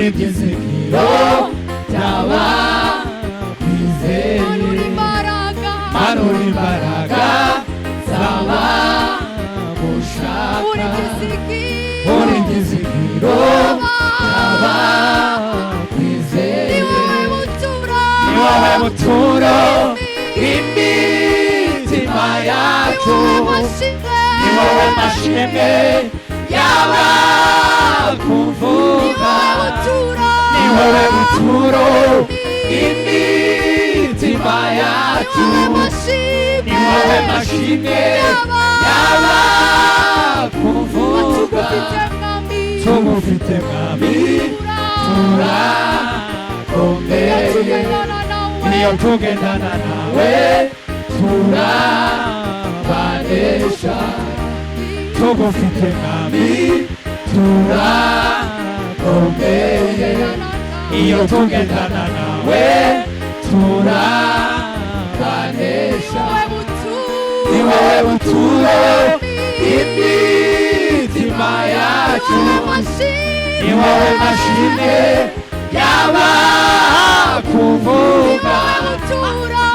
uri byizigiro by'abakwizeye, manura imbaraga z'abagushaka, uri byizigiro by'abakwizeye, ni wowe buturo imitima yacu, ni wowe mashimwe y'abakuvuga, ni wowe buturo imitima yacu, ni wowe mashimwe y'abakuvuga, tugufite mwami turakomeye, iyo tugendana nawe turabanesha, tugufite mwami turakomeye, iyo tugendana nawe turabanesha, ni wowe buturo imitima yacu, ni wowe mashimwe y'abakuvuga,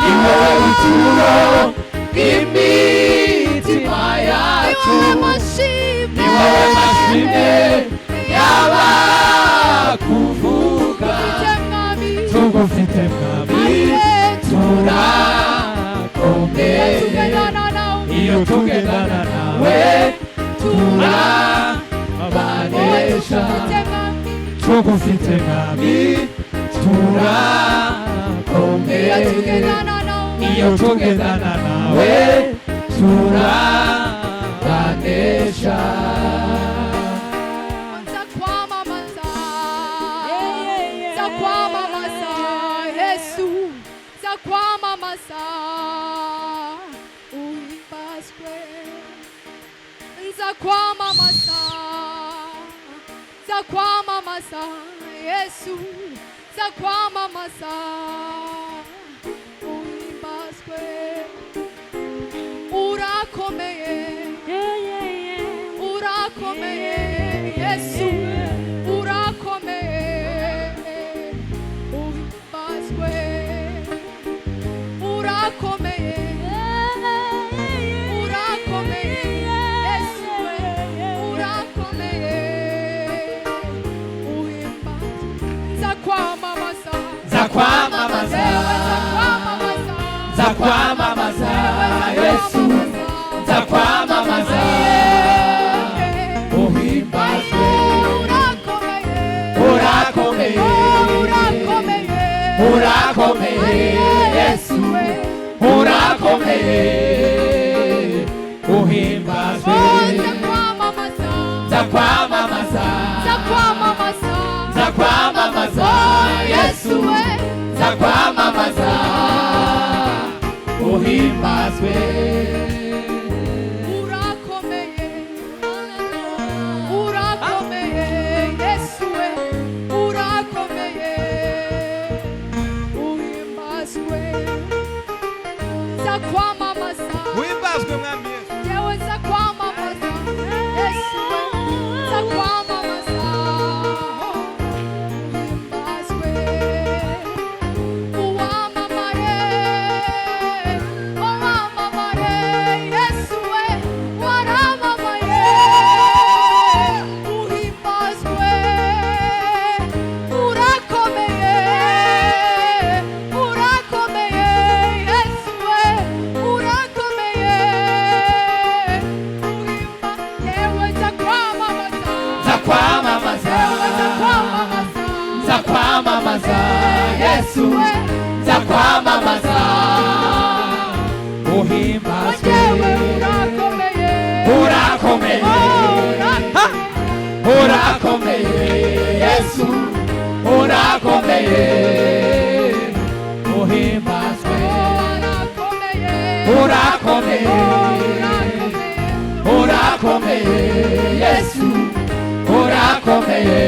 ni wowe buturo imitima yacu, ni wowe mashimwe y'abakuvuga, tugufite mwami turakomeye, iyo tugendana nawe turabanesha, tugufite mwami turakomeye, iyo tugendana nawe turabanesha. Zakwamamaza Yesu, zakwamamaza uhimbazwe, urakomeye, urakomeye Yesu, urakomeye, uhimbazwe, urakomeye, urakomeye Yesu, urakomeye. Zakwamamaza, zakwamamaza Yesu, zakwamamaza uhimbazwe, urakomeye, urakomeye Yesu, urakomeye uhimbazwe, zakwamamaza, zakwamamaza Yesu, zakwamamaza uhimbazwe, urakomeye, urakomeye Yesu, urakomeye uhimbazwe, zakwamamaza, uhimbazwe mwami Yesu, yewe zakwamamaza Yesu, zakwamamaza uhimbazwe, uwamamare, uwamamare Yesu, waramamaye uhimbazwe, urakomeye, urakomeye Yesu, urakomeye yewe zakwamamaza, zakwamamaza, zakwamamaza Yesu, zakwamamaza uhimbazwe, urakomeye, urakomeye, urakomeye Yesu, urakomeye uhimbazwe, urakomeye, urakomeye Yesu, urakomeye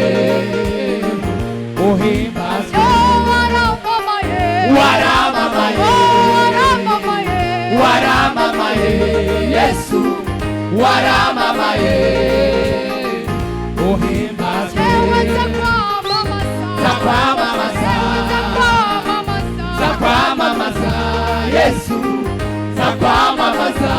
uhimbazwe, waramamaye, waramamaye Yesu, waramamaye uhimbazwe, zakwamamaza